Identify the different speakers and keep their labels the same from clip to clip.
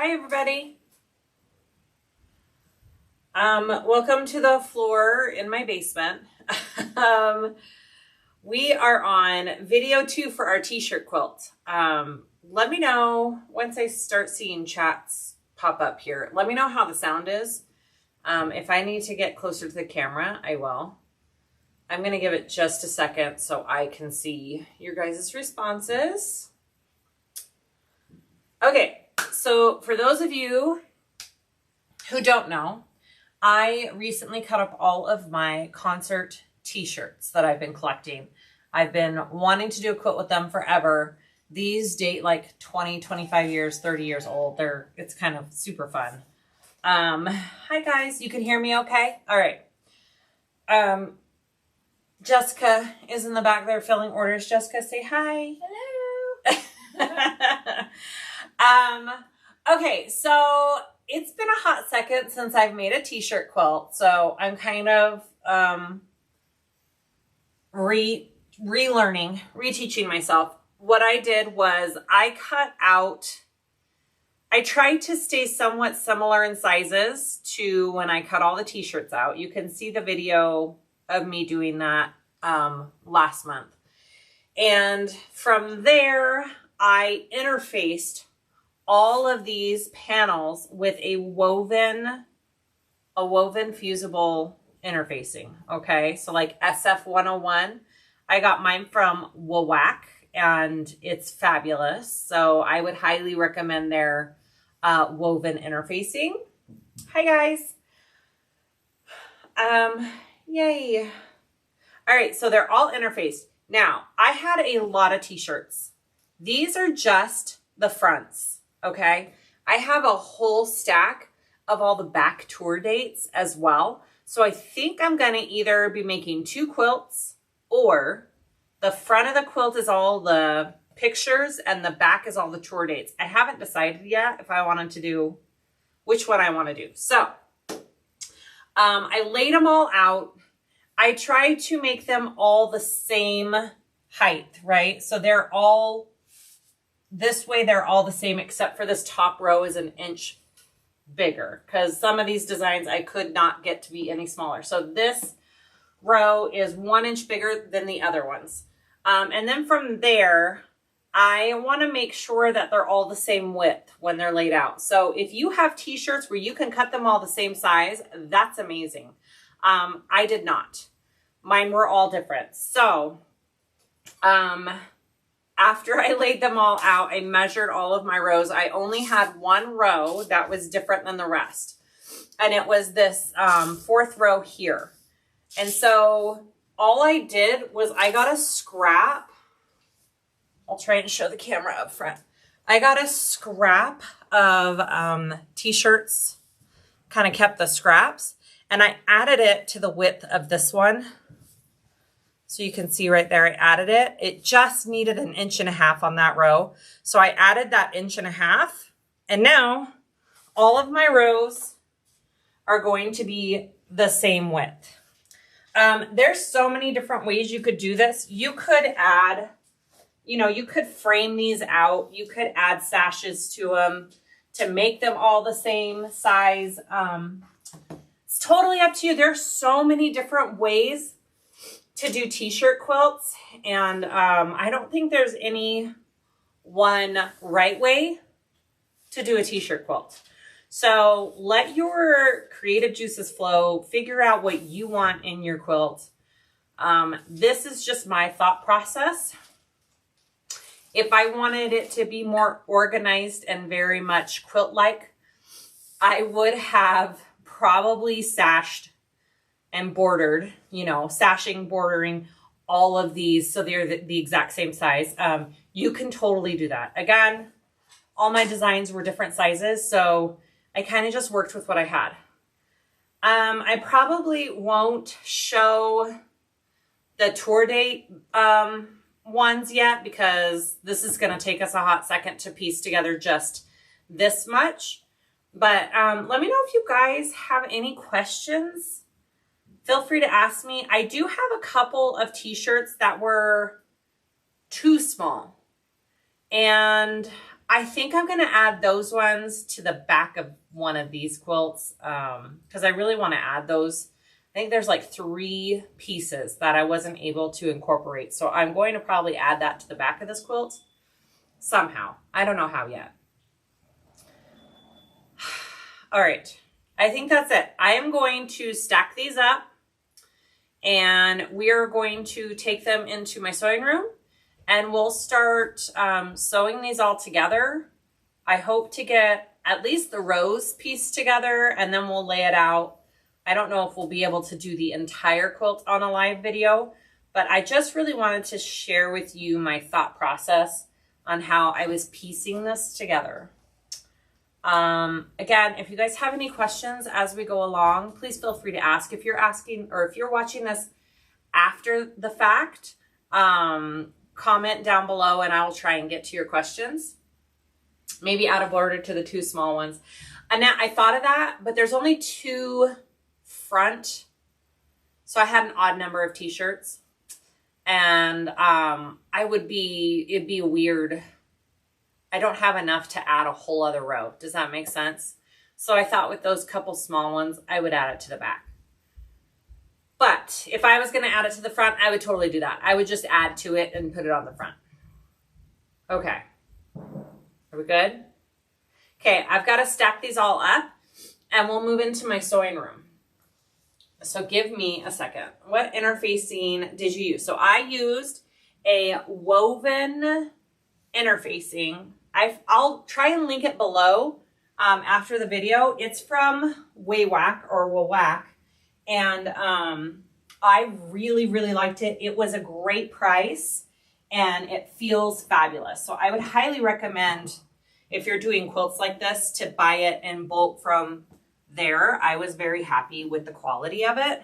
Speaker 1: Hi everybody. Welcome to the floor in my basement. We are on video 2 for our t-shirt quilt. Let me know once I start seeing chats pop up here. Let me know how the sound is. If I need to get closer to the camera, I will. I'm going to give it just a second so I can see your guys' responses. Okay, so for those of you who don't know, I recently cut up all of my concert t-shirts that I've been collecting. I've been wanting to do a quilt with them forever. These date like 20, 25 years, 30 years old. It's kind of super fun. Hi guys, you can hear me okay? All right. Jessica is in the back there filling orders. Jessica, say hi. Hello. Okay, so it's been a hot second since I've made a t-shirt quilt. So I'm kind of relearning, reteaching myself. What I did was I tried to stay somewhat similar in sizes to when I cut all the t-shirts out. You can see the video of me doing that last month. And from there, I interfaced all of these panels with a woven fusible interfacing. Okay, so like SF 101, I got mine from WWAC and it's fabulous. So I would highly recommend their woven interfacing. Hi guys. Yay. All right, so they're all interfaced. Now, I had a lot of t-shirts. These are just the fronts, okay? I have a whole stack of all the back tour dates as well. So I think I'm gonna either be making 2 quilts, or the front of the quilt is all the pictures and the back is all the tour dates. I haven't decided yet if I wanted to do which one I want to do. So I laid them all out. I tried to make them all the same height, right? So they're all this way, they're all the same except for this top row is 1 inch bigger because some of these designs I could not get to be any smaller. So this row is 1 inch bigger than the other ones. And then from there, I want to make sure that they're all the same width when they're laid out. So if you have t-shirts where you can cut them all the same size, that's amazing. I did not. Mine were all different. So after I laid them all out, I measured all of my rows. I only had 1 row that was different than the rest. And it was this 4th row here. And so all I did was I got a scrap. I'll try and show the camera up front. I got a scrap of t-shirts, kind of kept the scraps, and I added it to the width of this one. So you can see right there, I added it. It just needed 1.5 inches on that row. So I added that 1.5 inches, and now all of my rows are going to be the same width. There's so many different ways you could do this. You could add, you could frame these out. You could add sashes to them to make them all the same size. It's totally up to you. There's so many different ways to do t-shirt quilts. And I don't think there's any one right way to do a t-shirt quilt. So let your creative juices flow. Figure out what you want in your quilt. This is just my thought process. If I wanted it to be more organized and very much quilt-like, I would have probably sashed and bordered, sashing, bordering all of these so they're the exact same size. You can totally do that. Again, all my designs were different sizes, so I kind of just worked with what I had. I probably won't show the tour date ones yet because this is going to take us a hot second to piece together just this much. But let me know if you guys have any questions. Feel free to ask me. I do have a couple of t-shirts that were too small. And I think I'm going to add those ones to the back of one of these quilts because I really want to add those. I think there's like 3 pieces that I wasn't able to incorporate. So I'm going to probably add that to the back of this quilt somehow. I don't know how yet. All right. I think that's it. I am going to stack these up and we are going to take them into my sewing room and we'll start sewing these all together. I hope to get at least the rose piece together and then we'll lay it out. I don't know if we'll be able to do the entire quilt on a live video, but I just really wanted to share with you my thought process on how I was piecing this together. Again, if you guys have any questions as we go along, please feel free to ask. If you're asking or if you're watching this after the fact, comment down below and I will try and get to your questions. Maybe out of order to the 2 small ones. Annette, I thought of that, but there's only 2 front. So I had an odd number of t-shirts and it'd be weird. I don't have enough to add a whole other row. Does that make sense? So I thought with those couple small ones, I would add it to the back. But if I was going to add it to the front, I would totally do that. I would just add to it and put it on the front. Okay. Are we good? Okay, I've got to stack these all up and we'll move into my sewing room. So give me a second. What interfacing did you use? So I used a woven interfacing. I'll try and link it below after the video. It's from Waywack or Wawack. And I really, really liked it. It was a great price and it feels fabulous. So I would highly recommend if you're doing quilts like this to buy it in bulk from there. I was very happy with the quality of it.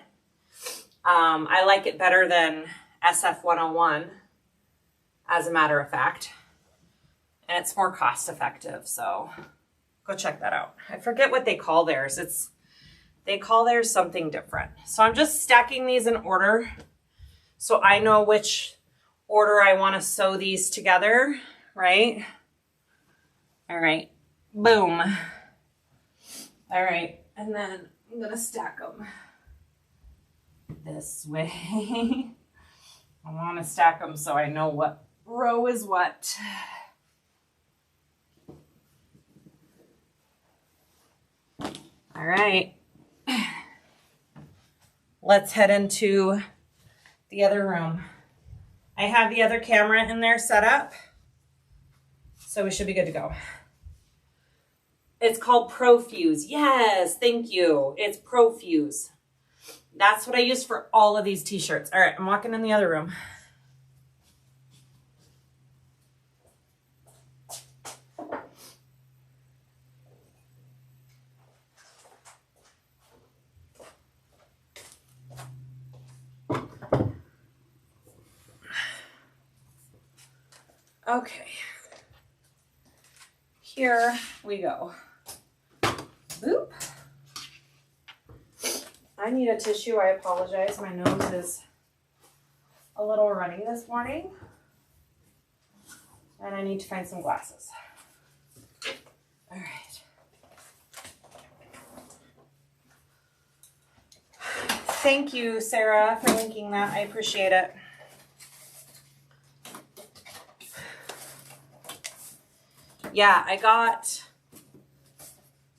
Speaker 1: I like it better than SF 101 as a matter of fact. And it's more cost effective. So go check that out. I forget what they call theirs. They call theirs something different. So I'm just stacking these in order so I know which order I want to sew these together, right? All right, boom. All right, and then I'm gonna stack them this way. I want to stack them so I know what row is what. All right. Let's head into the other room. I have the other camera in there set up, so we should be good to go. It's called Profuse. Yes, thank you. It's Profuse. That's what I use for all of these t-shirts. All right, I'm walking in the other room. Okay, here we go. Boop. I need a tissue. I apologize. My nose is a little runny this morning. And I need to find some glasses. All right. Thank you, Sarah, for linking that. I appreciate it. Yeah, I got,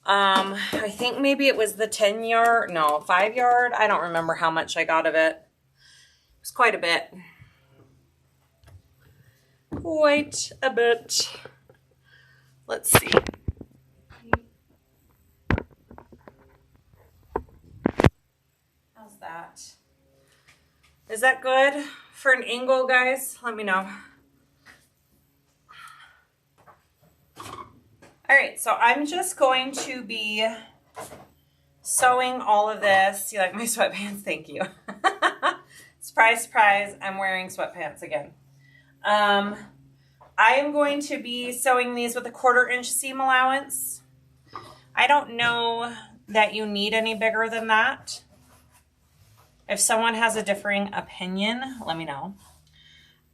Speaker 1: I think maybe it was the 10 yard, no, 5 yard. I don't remember how much I got of it. It was quite a bit. Quite a bit. Let's see. How's that? Is that good for an angle, guys? Let me know. All right, so I'm just going to be sewing all of this. You like my sweatpants? Thank you. Surprise, surprise, I'm wearing sweatpants again. I am going to be sewing these with a 1/4 inch seam allowance. I don't know that you need any bigger than that. If someone has a differing opinion, let me know.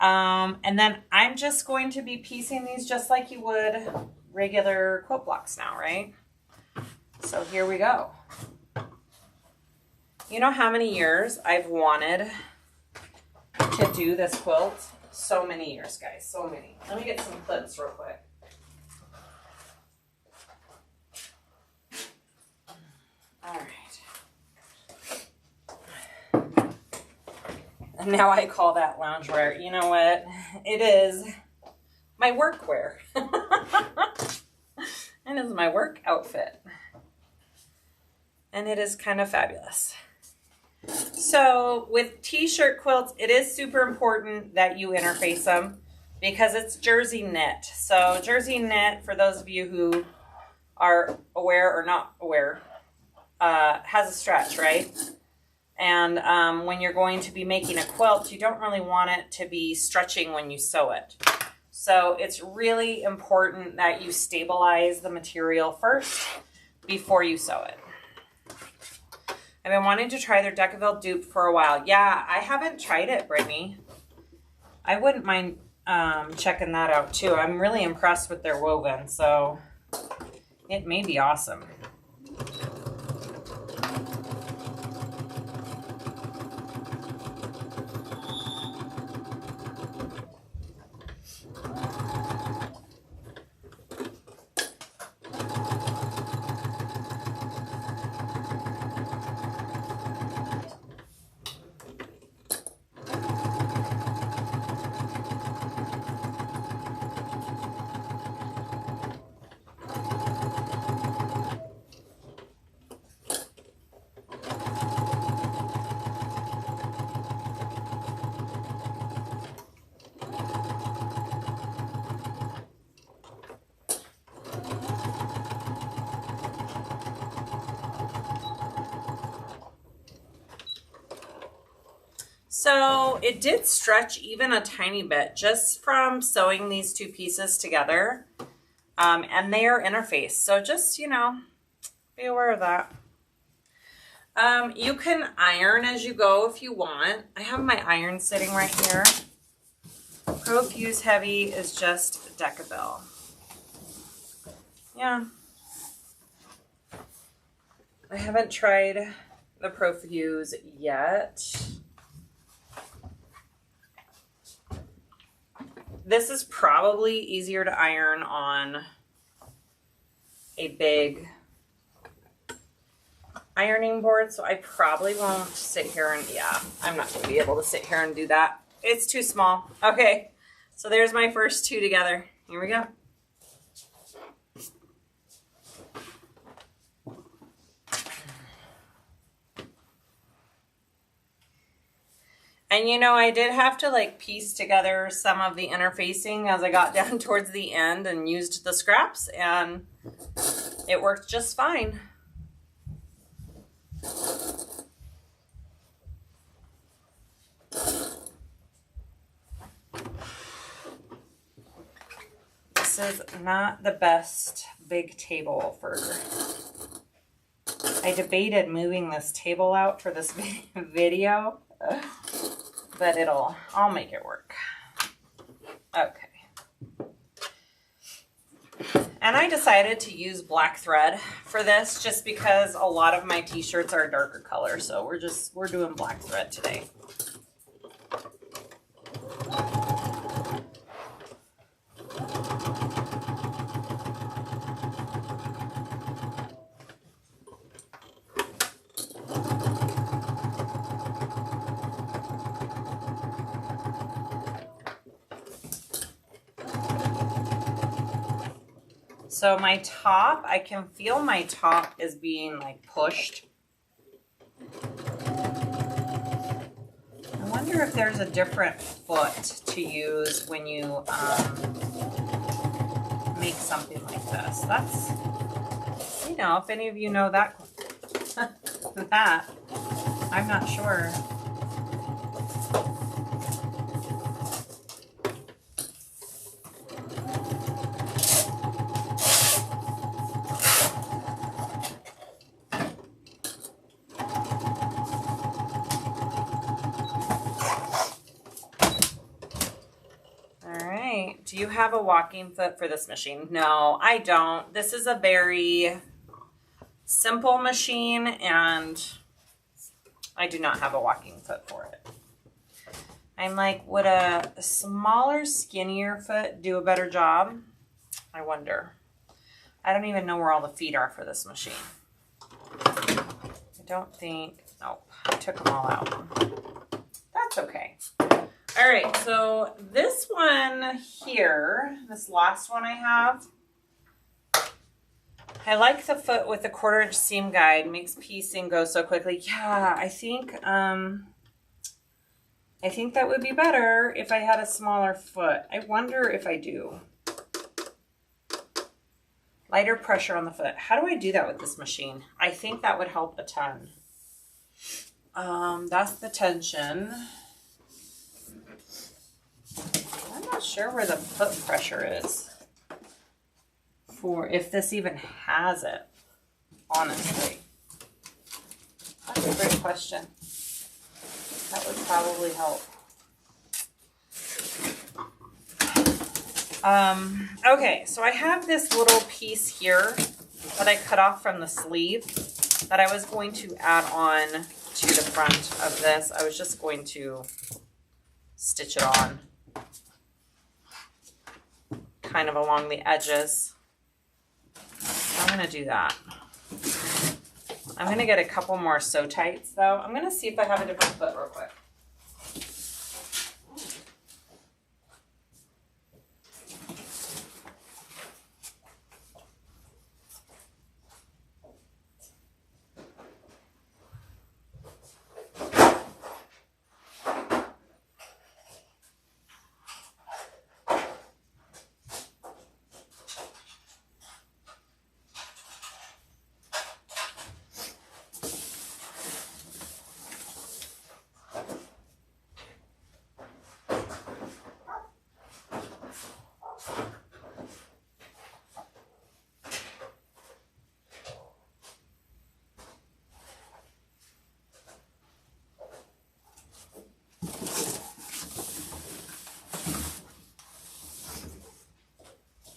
Speaker 1: And then I'm just going to be piecing these just like you would regular quilt blocks now, right? So here we go. You know how many years I've wanted to do this quilt? So many years, guys, so many. Let me get some clips real quick. All right. And now I call that loungewear. You know what? It is my workwear. It is my work outfit. And it is kind of fabulous. So with t-shirt quilts, it is super important that you interface them because it's jersey knit. So jersey knit, for those of you who are aware or not aware, has a stretch, right? And when you're going to be making a quilt, you don't really want it to be stretching when you sew it. So it's really important that you stabilize the material first before you sew it. I've been wanting to try their Decaville dupe for a while. Yeah, I haven't tried it, Brittany. I wouldn't mind checking that out too. I'm really impressed with their woven, so it may be awesome. So it did stretch even a tiny bit just from sewing these two pieces together, and they are interfaced. So just, you know, be aware of that. You can iron as you go if you want. I have my iron sitting right here. Pro Fuse Heavy is just Decaville. Yeah. I haven't tried the Pro Fuse yet. This is probably easier to iron on a big ironing board, so I probably won't sit here and, yeah, I'm not going to be able to sit here and do that. It's too small. Okay, so there's my first two together. Here we go. And you know, I did have to like piece together some of the interfacing as I got down towards the end and used the scraps, and it worked just fine. This is not the best big table for... I debated moving this table out for this video, but I'll make it work. Okay. And I decided to use black thread for this just because a lot of my t-shirts are a darker color, so we're doing black thread today. So my top, I can feel my top is being like pushed. I wonder if there's a different foot to use when you make something like this. That's, you know, if any of you know that, I'm not sure. Do you have a walking foot for this machine? No, I don't. This is a very simple machine and I do not have a walking foot for it. I'm like, would a smaller, skinnier foot do a better job? I wonder. I don't even know where all the feet are for this machine. I don't think, nope, I took them all out. That's okay. All right, so this one here, this last one I have, I like the foot with the 1/4 inch seam guide, makes piecing go so quickly. Yeah, I think that would be better if I had a smaller foot. I wonder if I do. Lighter pressure on the foot. How do I do that with this machine? I think that would help a ton. That's the tension. I'm not sure where the foot pressure is for if this even has it, honestly. That's a great question. That would probably help. Okay, so I have this little piece here that I cut off from the sleeve that I was going to add on to the front of this. I was just going to stitch it on kind of along the edges. I'm going to do that. I'm going to get a couple more sew tights though. I'm going to see if I have a different foot real quick.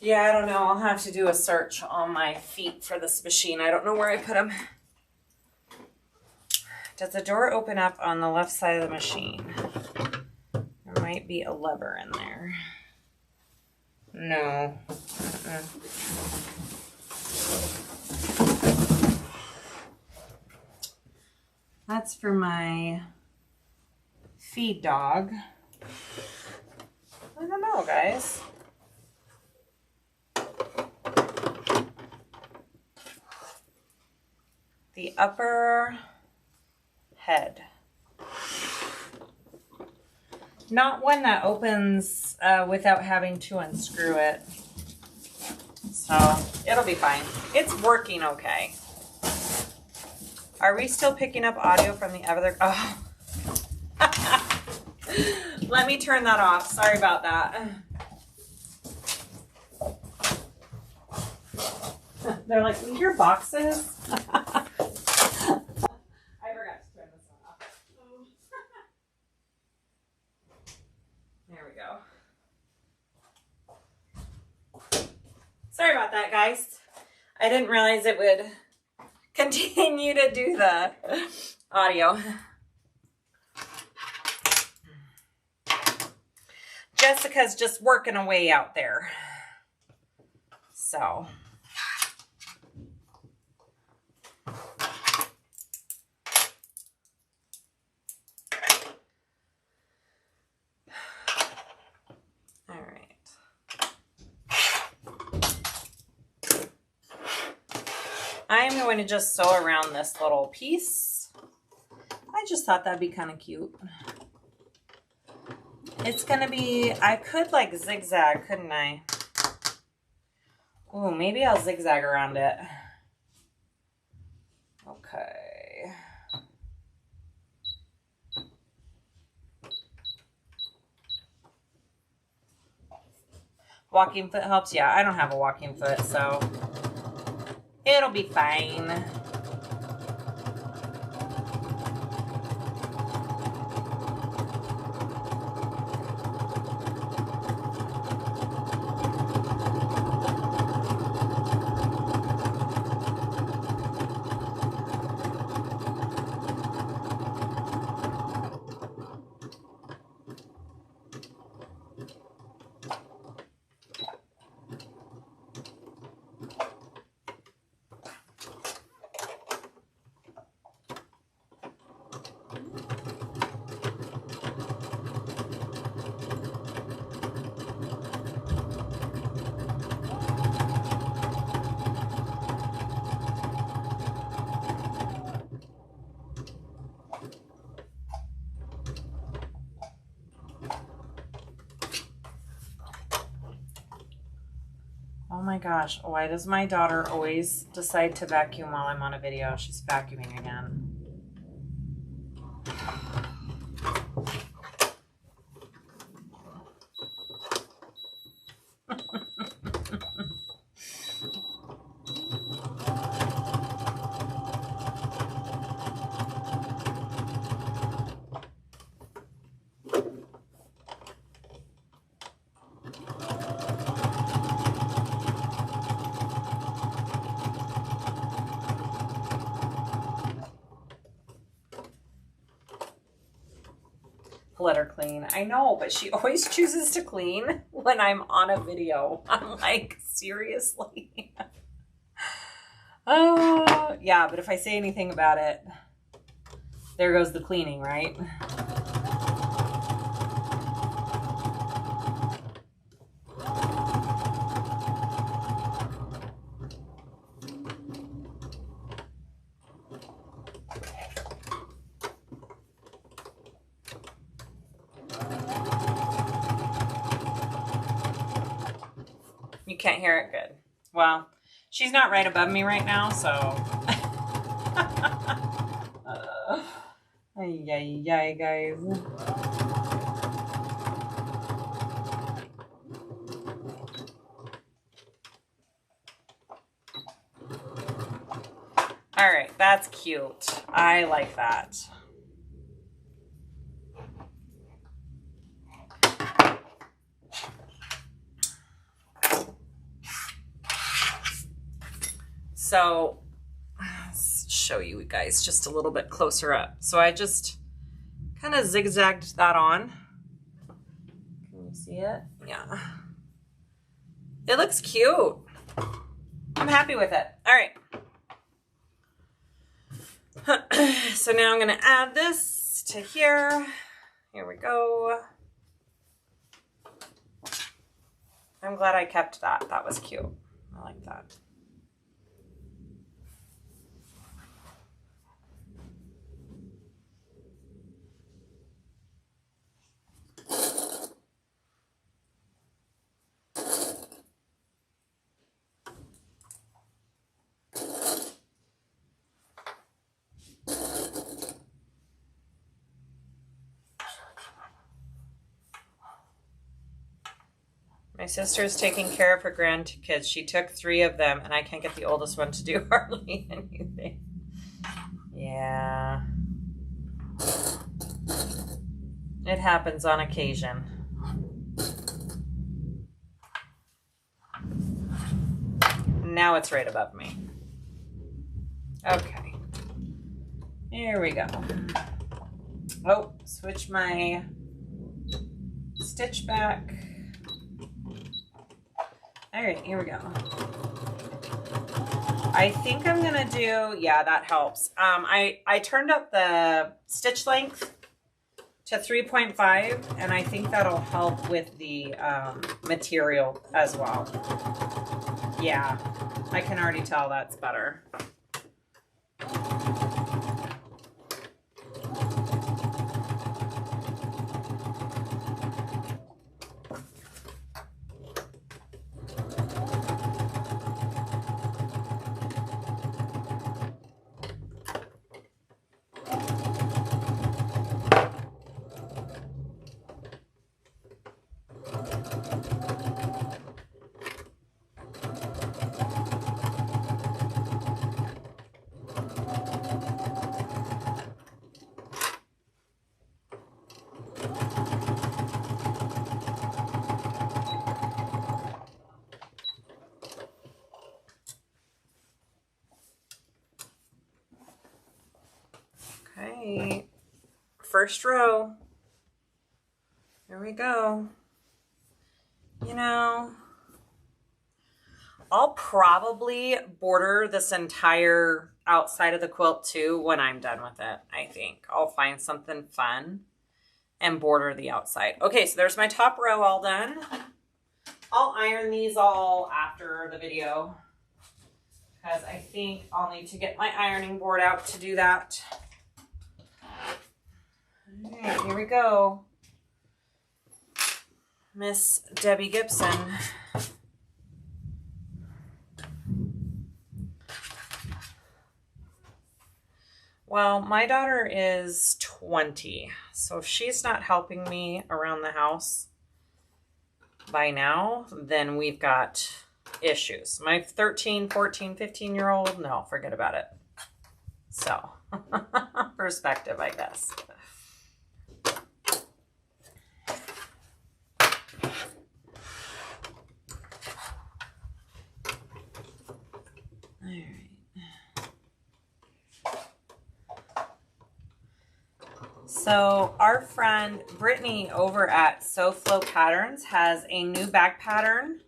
Speaker 1: Yeah, I don't know. I'll have to do a search on my feet for this machine. I don't know where I put them. Does the door open up on the left side of the machine? There might be a lever in there. No. That's for my feed dog. I don't know, guys. The upper head. Not one that opens without having to unscrew it. So it'll be fine. It's working okay. Are we still picking up audio from the other? Oh. Let me turn that off. Sorry about that. They're like, we hear boxes. Sorry about that, guys. I didn't realize it would continue to do the audio. Jessica's just working away out there. So. I'm going to just sew around this little piece. I just thought that'd be kind of cute. It's going to be, I could like zigzag, couldn't I? Oh, maybe I'll zigzag around it. Okay. Walking foot helps? Yeah, I don't have a walking foot, so it'll be fine. Oh my gosh, why does my daughter always decide to vacuum while I'm on a video? She's vacuuming again. Let her clean. I know, but she always chooses to clean when I'm on a video. I'm like, seriously? Oh, yeah, but if I say anything about it, there goes the cleaning, right? You can't hear it good. Well, she's not right above me right now, so. Ay, guys. All right, that's cute. I like that. So let's show you guys just a little bit closer up. So I just kind of zigzagged that on. Can you see it? Yeah. It looks cute. I'm happy with it. All right. So now I'm going to add this to here. Here we go. I'm glad I kept that. That was cute. I like that. My sister's taking care of her grandkids. She took 3 of them, and I can't get the oldest one to do hardly anything. Yeah. It happens on occasion. Now it's right above me. Okay. Here we go. Oh, switch my stitch back. All right, here we go. I think I'm gonna do, yeah, that helps. I turned up the stitch length to 3.5, and I think that'll help with the material as well. Yeah, I can already tell that's better. Okay, first row. Here we go. You know, I'll probably border this entire outside of the quilt too when I'm done with it. I think I'll find something fun and border the outside. Okay, so there's my top row all done. I'll iron these all after the video because I think I'll need to get my ironing board out to do that. All right, here we go. Miss Debbie Gibson. Well, my daughter is 20, so if she's not helping me around the house by now, then we've got issues. My 13, 14, 15-year-old, no, forget about it. So, perspective, I guess. All right. So our friend Brittany over at SoFlo Patterns has a new bag pattern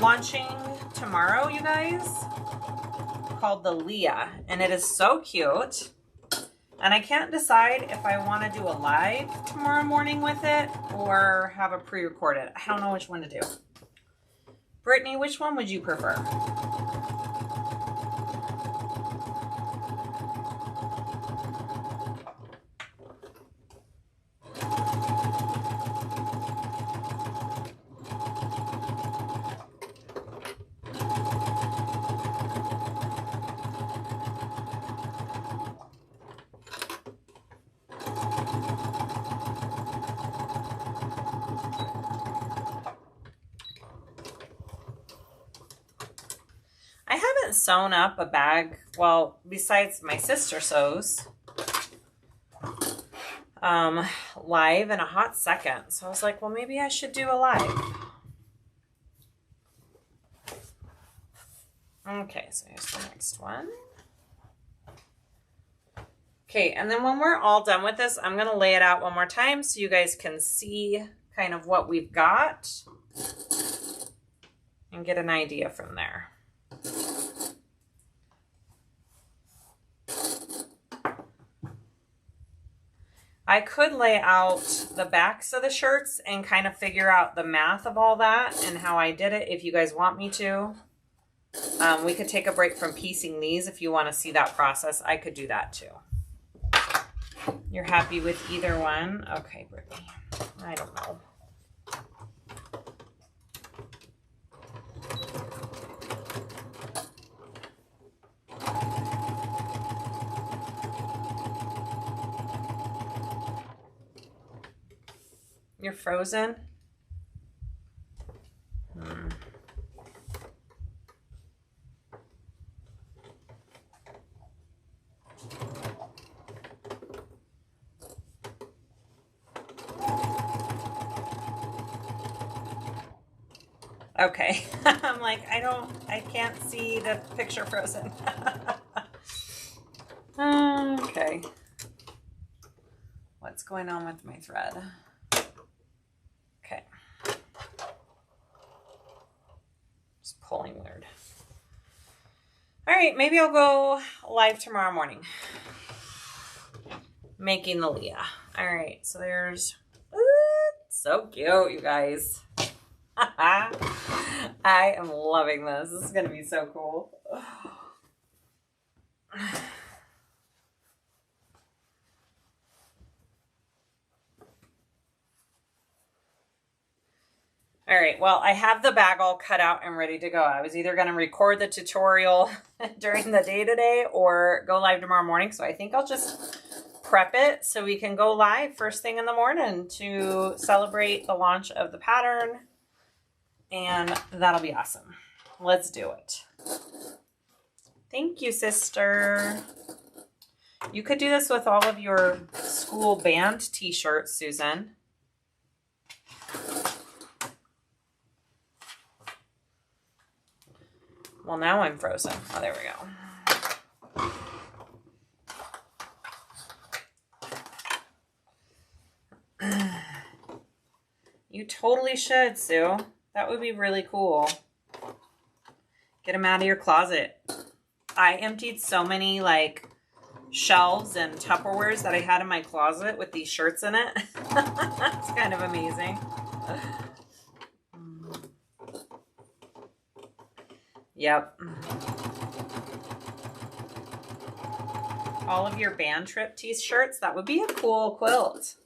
Speaker 1: launching tomorrow, you guys, called the Leah, and it is so cute. And I can't decide if I want to do a live tomorrow morning with it or have a pre-recorded. I don't know which one to do. Brittany, which one would you prefer? I haven't sewn up a bag, well, besides my sister sews, live in a hot second. So I was like, well, maybe I should do a live. Okay, so here's the next one. Okay, and then when we're all done with this, I'm going to lay it out one more time so you guys can see kind of what we've got and get an idea from there. I could lay out the backs of the shirts and kind of figure out the math of all that and how I did it if you guys want me to. We could take a break from piecing these if you want to see that process. I could do that too. You're happy with either one? Okay, Brittany. I don't know. You're frozen? Okay. I'm like, I can't see the picture frozen. Okay. What's going on with my thread? Okay. Just pulling weird. All right, maybe I'll go live tomorrow morning. Making the Leah. All right, so there's, so cute, you guys. I am loving this. This is going to be so cool. All right, well, I have the bag all cut out and ready to go. I was either going to record the tutorial during the day today or go live tomorrow morning. So I think I'll just prep it so we can go live first thing in the morning to celebrate the launch of the pattern. And that'll be awesome. Let's do it. Thank you, sister. You could do this with all of your school band t-shirts, Susan. Well, now I'm frozen. Oh, there we go. You totally should, Sue. That would be really cool. Get them out of your closet. I emptied so many like shelves and Tupperwares that I had in my closet with these shirts in it. It's kind of amazing. Yep. All of your band trip t-shirts, that would be a cool quilt.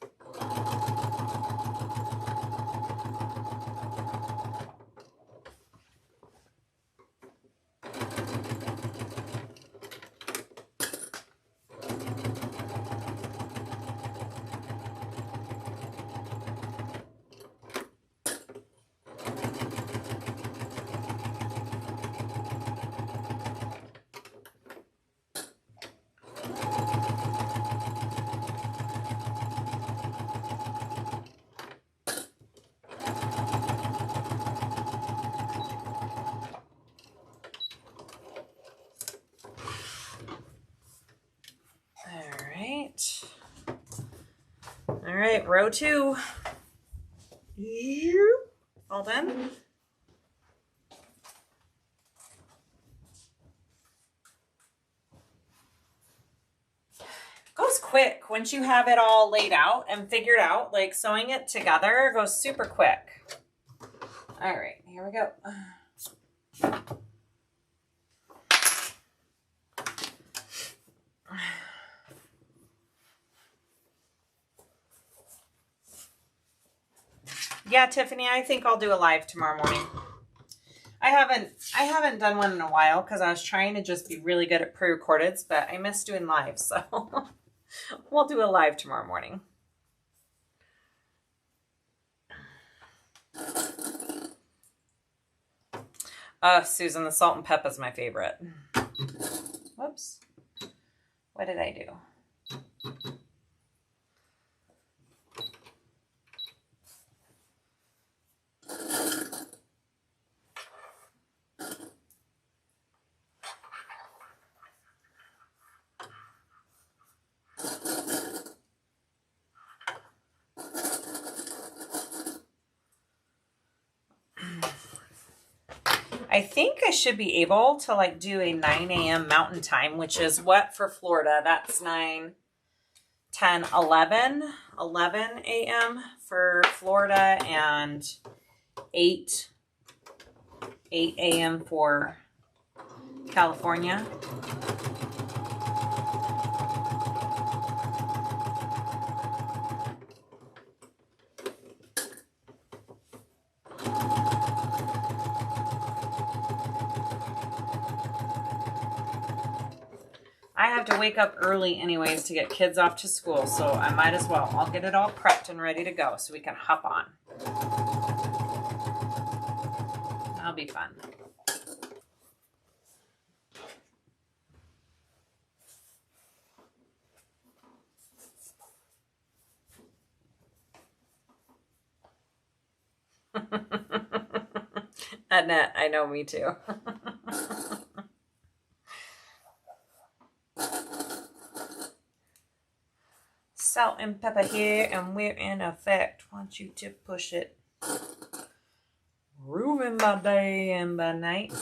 Speaker 1: All right, row 2. All done. Goes quick once you have it all laid out and figured out. Like sewing it together goes super quick. All right, here we go. Yeah, Tiffany, I think I'll do a live tomorrow morning. I haven't done one in a while because I was trying to just be really good at pre-recordeds, but I miss doing live, so we'll do a live tomorrow morning. Susan, the salt and pepper is my favorite. Whoops. What did I do? I think I should be able to like do a 9 a.m. Mountain Time, which is what for Florida? That's 9, 10, 11 a.m. for Florida and 8 a.m. for California. I have to wake up early anyways to get kids off to school, so I might as well. I'll get it all prepped and ready to go so we can hop on. That'll be fun. Annette, I know, me too. Salt and pepper here, and we're in effect. Want you to push it. Grooving by day and by night.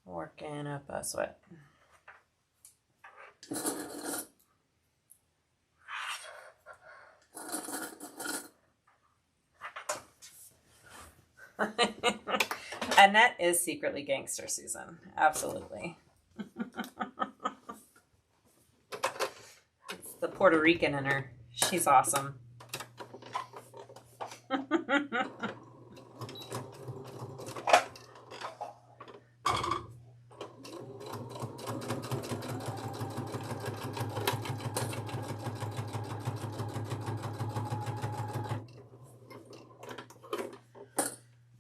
Speaker 1: Working up a sweat. Annette is secretly gangster, Susan. Absolutely. It's the Puerto Rican in her. She's awesome.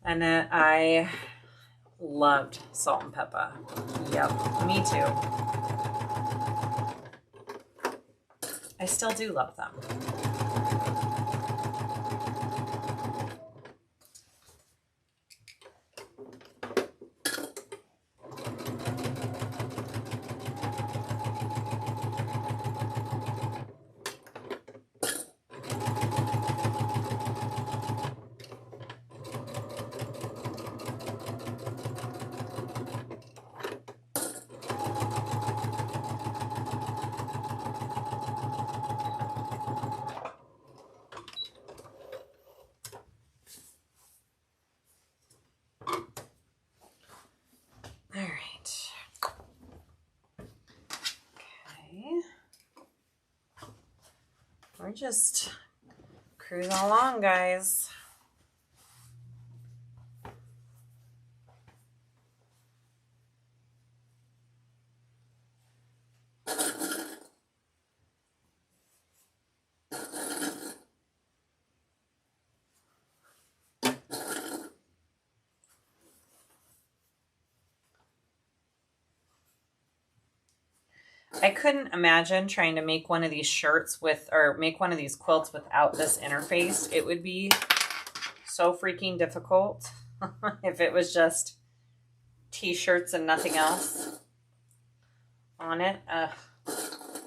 Speaker 1: And I loved salt and pepper. Yep, me too. I still do love them. We're just cruising along, guys. I couldn't imagine trying to make one of these shirts with, or make one of these quilts without this interface. It would be so freaking difficult if it was just t-shirts and nothing else on it.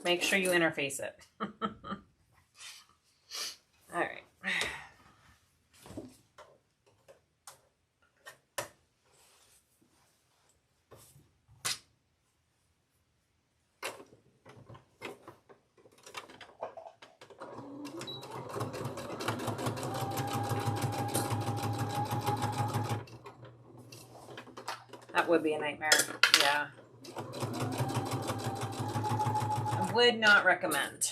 Speaker 1: Make sure you interface it. All right. That would be a nightmare. Yeah. I would not recommend.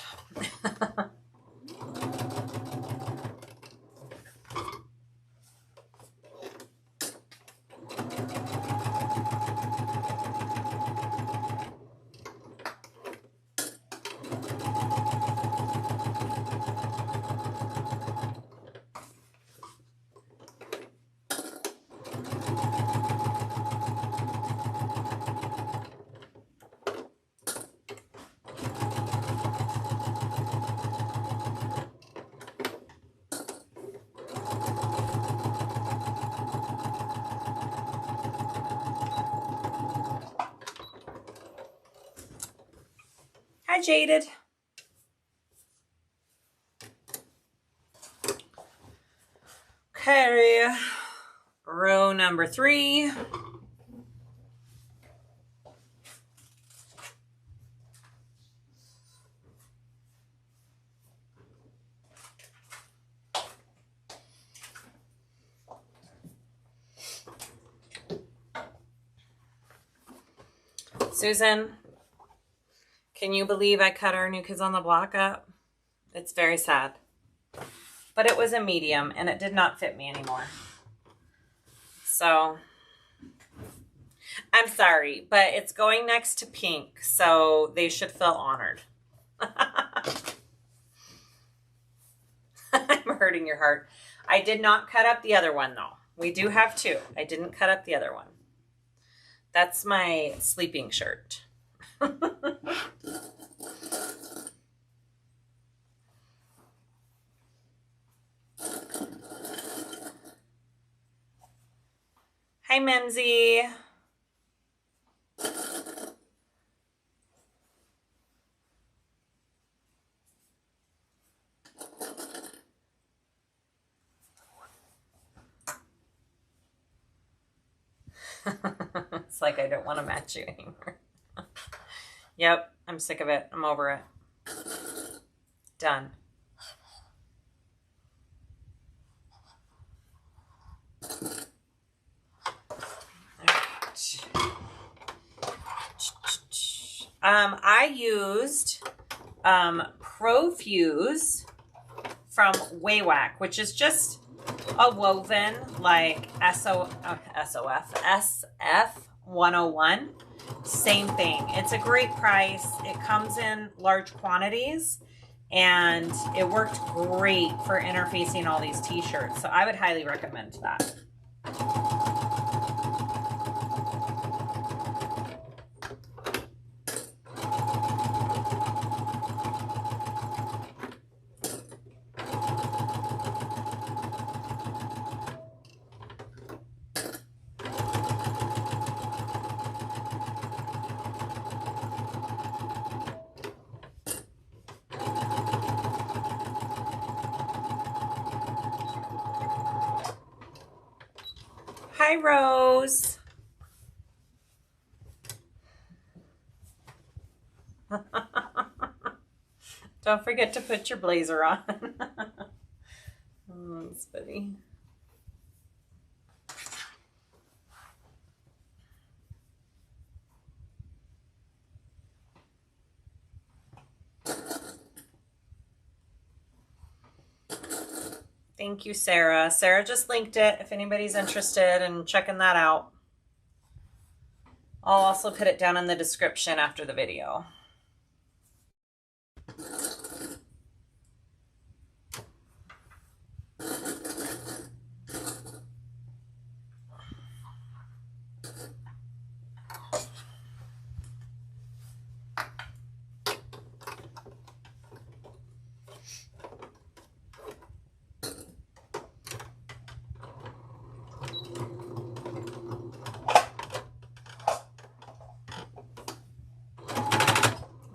Speaker 1: Hi, Jaded. Okay, row number 3. Susan, can you believe I cut our New Kids on the Block up? It's very sad. But it was a medium and it did not fit me anymore. So, I'm sorry, but it's going next to pink, so they should feel honored. I'm hurting your heart. I did not cut up the other one, though. We do have 2. I didn't cut up the other one. That's my sleeping shirt. Hi, Memsy. It's like I don't want to match you anymore. Yep, I'm sick of it. I'm over it. Done. I used Profuse from Waywack, which is just a woven like SF 101. Same thing. It's a great price. It comes in large quantities and it worked great for interfacing all these t-shirts. So I would highly recommend that. Hi, Rose. Don't forget to put your blazer on. Oh, that's funny. Thank you, Sarah. Sarah just linked it if anybody's interested in checking that out. I'll also put it down in the description after the video.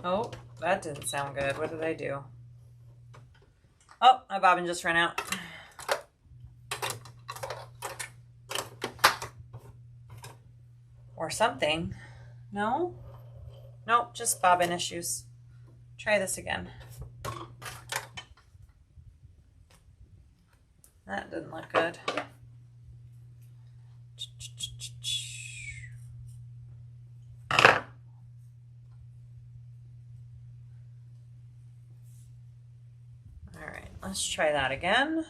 Speaker 1: Oh, that didn't sound good. What did I do? Oh, my bobbin just ran out. Or something. No? Nope, just bobbin issues. Try this again. That didn't look good. Let's try that again.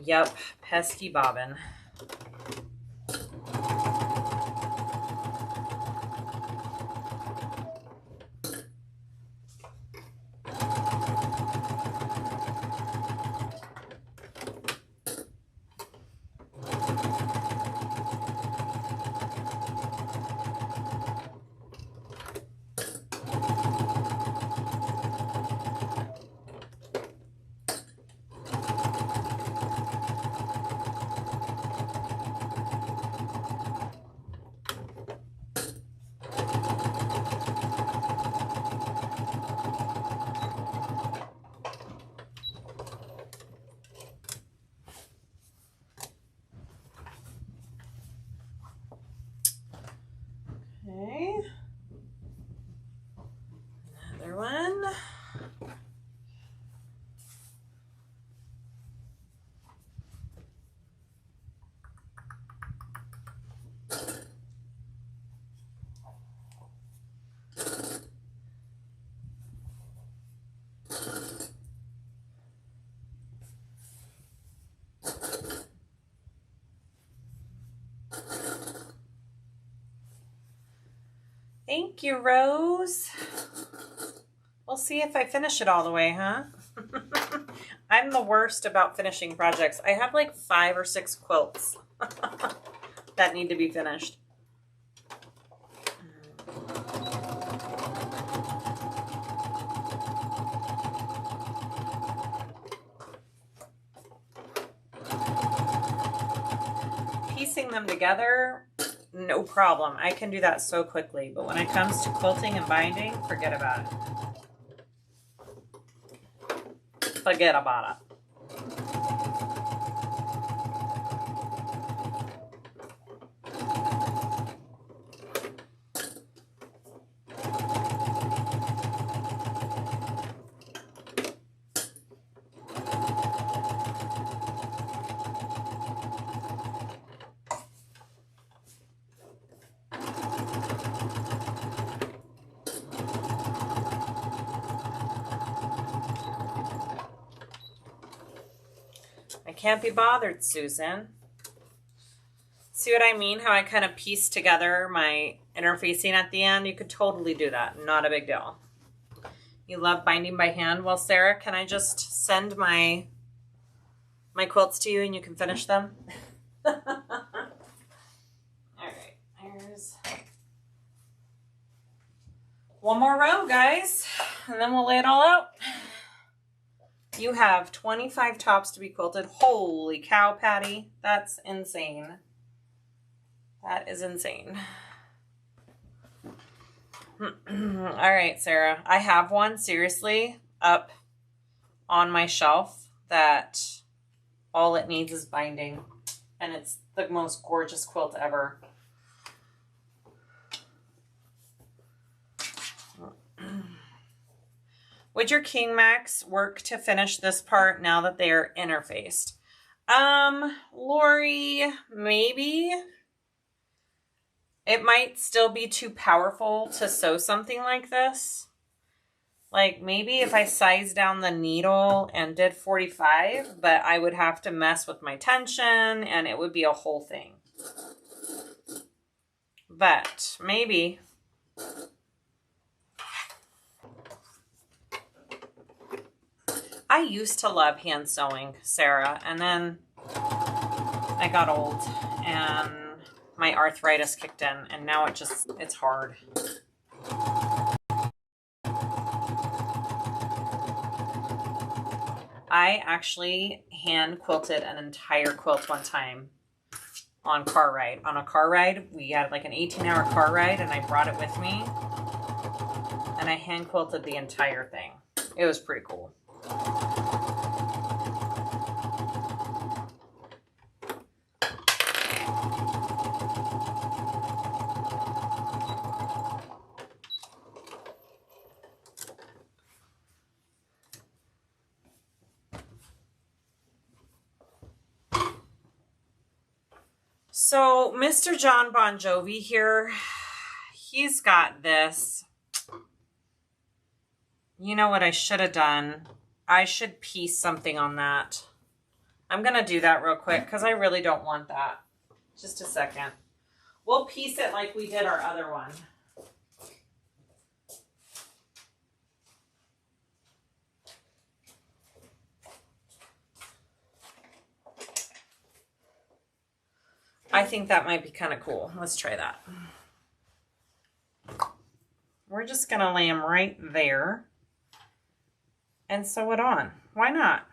Speaker 1: Yep, pesky bobbin. Okay. Another one. Thank you, Rose. We'll see if I finish it all the way, huh? I'm the worst about finishing projects. I have like 5 or 6 quilts that need to be finished. Piecing them together, no problem. I can do that so quickly. But when it comes to quilting and binding, forget about it. Forget about it. Can't be bothered, Susan. See what I mean? How I kind of piece together my interfacing at the end? You could totally do that. Not a big deal. You love binding by hand? Well, Sarah, can I just send my quilts to you and you can finish them? All right, here's one more row, guys, and then we'll lay it all out. You have 25 tops to be quilted. Holy cow, Patty. That's insane. That is insane. All right, Sarah. I have one, seriously, up on my shelf that all it needs is binding. And it's the most gorgeous quilt ever. Would your King Max work to finish this part now that they are interfaced? Lori, maybe. It might still be too powerful to sew something like this. Like maybe if I sized down the needle and did 45, but I would have to mess with my tension and it would be a whole thing. But maybe. I used to love hand sewing, Sarah, and then I got old and my arthritis kicked in and now it's hard. I actually hand quilted an entire quilt one time on car ride. On a car ride, we had like an 18-hour car ride and I brought it with me and I hand quilted the entire thing. It was pretty cool. So Mr. John Bon Jovi here, he's got this. You know what I should have done? I should piece something on that. I'm going to do that real quick because I really don't want that. Just a second. We'll piece it like we did our other one. I think that might be kind of cool. Let's try that. We're just going to lay them right there and sew it on. Why not?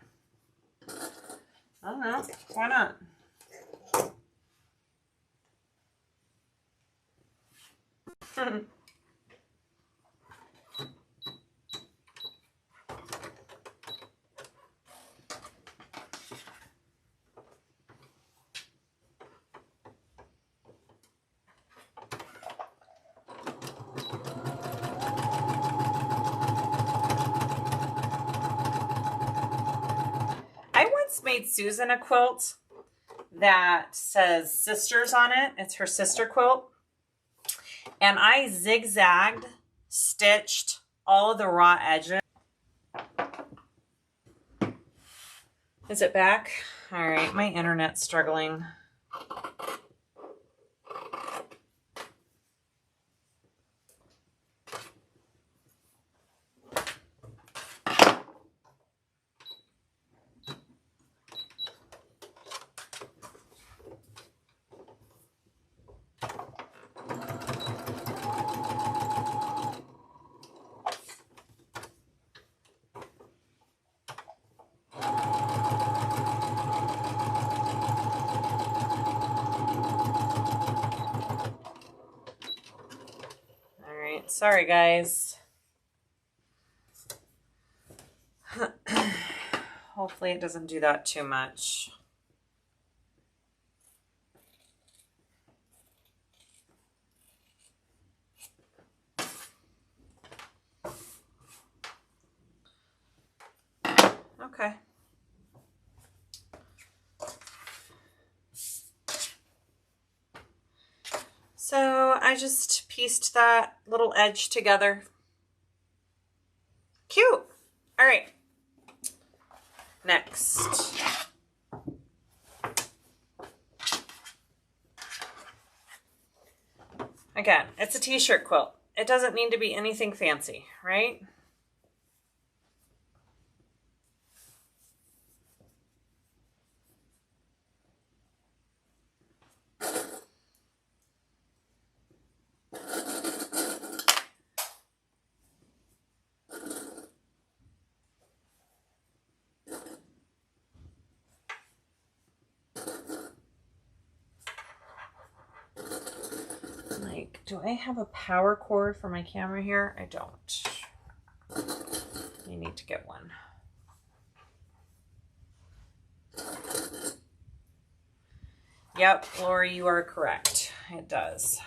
Speaker 1: I don't know. Why not? Made Susan a quilt that says sisters on it. It's her sister quilt. And I zigzagged, stitched all of the raw edges. Is it back? All right, my internet's struggling. Sorry, guys. Hopefully it doesn't do that too much. Okay. So I just pieced that little edge together. Cute. All right. Next. Again, it's a t-shirt quilt. It doesn't need to be anything fancy, right? Do I have a power cord for my camera here? I don't. I need to get one. Yep, Lori, you are correct. It does.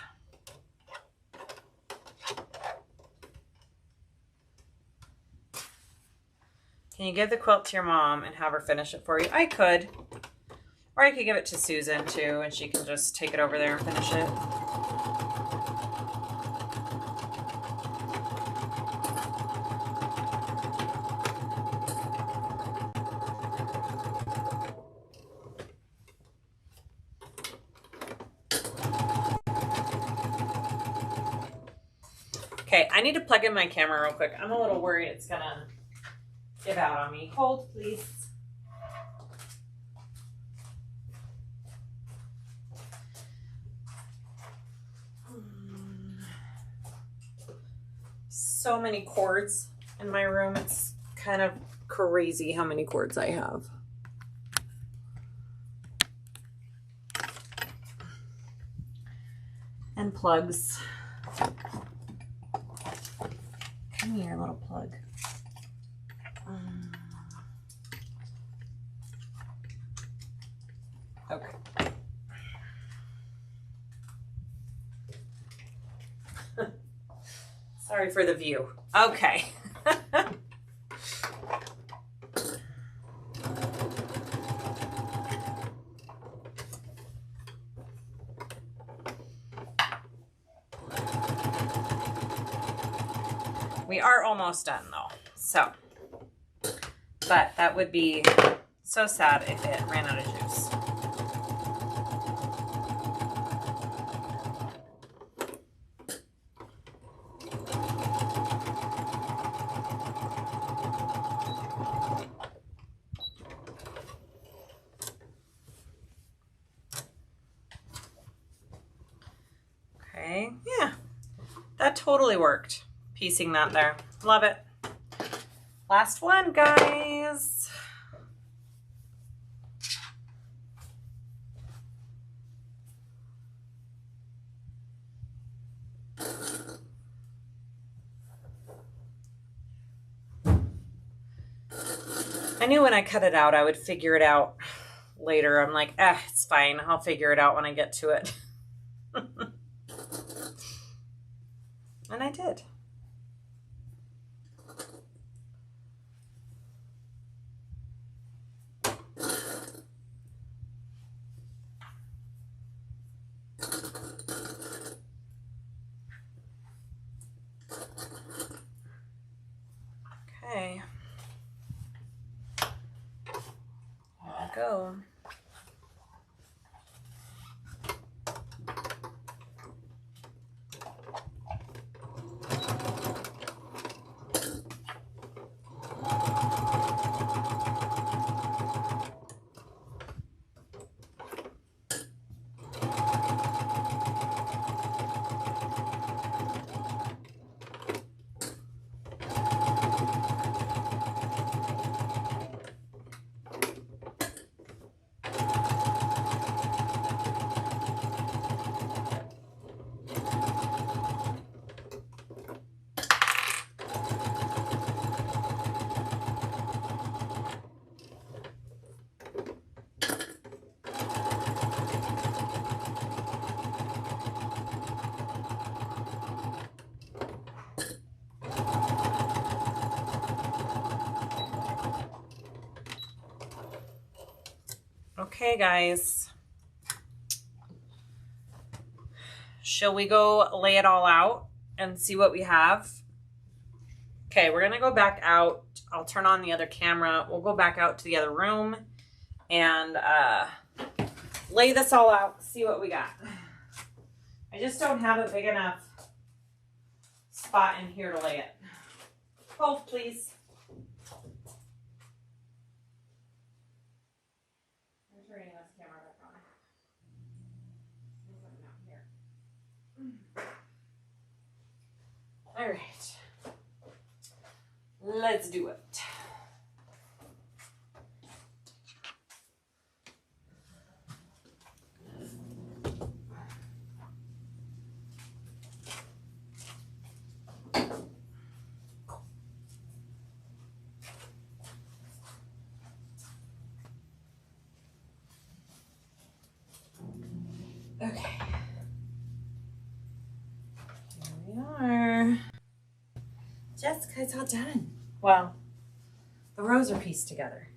Speaker 1: Can you give the quilt to your mom and have her finish it for you? I could. Or I could give it to Susan too, and she can just take it over there and finish it. Okay, I need to plug in my camera real quick. I'm a little worried it's gonna give out on me. Hold, please. So many cords in my room. It's kind of crazy how many cords I have. And plugs. Come here, little plug. Okay. Sorry for the view. Okay. We are almost done though, so, but that would be so sad if it ran out of juice. Okay, yeah, that totally worked. Piecing that there. Love it. Last one, guys. I knew when I cut it out, I would figure it out later. I'm like, it's fine. I'll figure it out when I get to it. And I did. Okay. There we go. Okay, guys. Shall we go lay it all out and see what we have? Okay, we're gonna go back out. I'll turn on the other camera. We'll go back out to the other room and lay this all out, see what we got. I just don't have a big enough spot in here to lay it. Hold, please. I'm turning this camera back on. All right, let's do it. Okay. Here we are. Jessica, it's all done. Well, the rows are pieced together.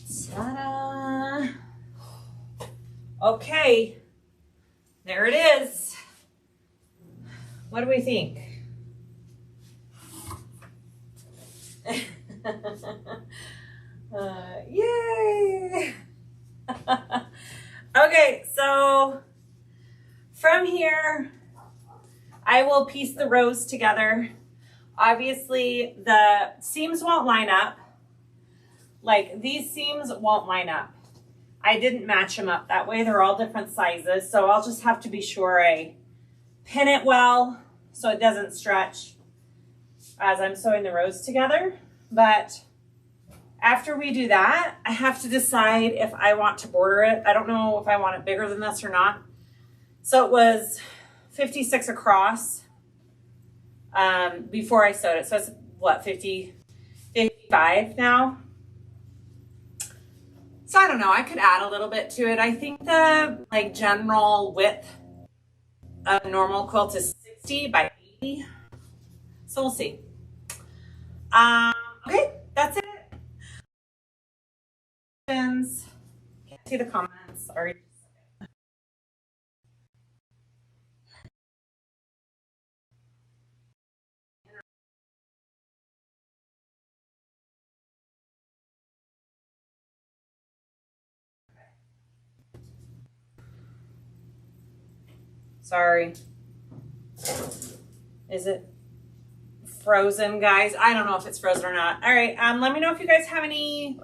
Speaker 1: Ta-da! Okay, there it is. What do we think? Yay! Okay, so from here, I will piece the rows together. Obviously, the seams won't line up. Like, these seams won't line up. I didn't match them up that way. They're all different sizes, so I'll just have to be sure I pin it well so it doesn't stretch as I'm sewing the rows together. But after we do that, I have to decide if I want to border it. I don't know if I want it bigger than this or not. So it was 56 across before I sewed it. So it's what, 55 now? So I don't know, I could add a little bit to it. I think the like general width of a normal quilt is 60 by 80. So we'll see. Okay, that's it. Can't see the comments. Sorry. Sorry. Is it frozen, guys? I don't know if it's frozen or not. All right, let me know if you guys have any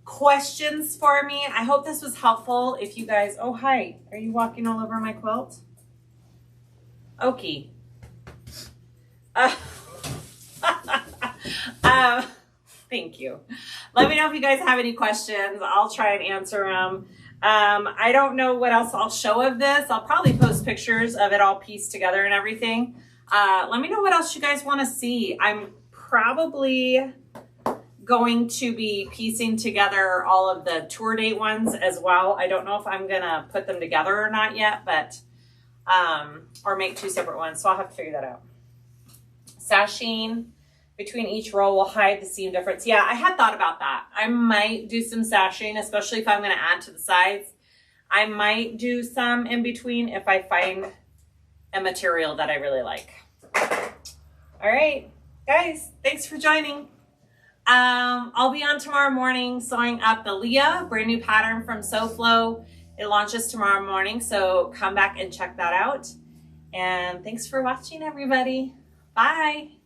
Speaker 1: questions for me. I hope this was helpful. If you guys, oh, hi. Are you walking all over my quilt? Okay. Thank you. Let me know if you guys have any questions. I'll try and answer them. I don't know what else I'll show of this. I'll probably post pictures of it all pieced together and everything. Let me know what else you guys want to see. I'm probably going to be piecing together all of the tour date ones as well. I don't know if I'm gonna put them together or not yet, but or make two separate ones, so I'll have to figure that out. Sashing between each row will hide the seam difference. Yeah, I had thought about that. I might do some sashing, especially if I'm gonna add to the sides. I might do some in between if I find a material that I really like. All right, guys, thanks for joining. I'll be on tomorrow morning sewing up the Leah, brand new pattern from SewFlow. It launches tomorrow morning, so come back and check that out. And thanks for watching, everybody. Bye.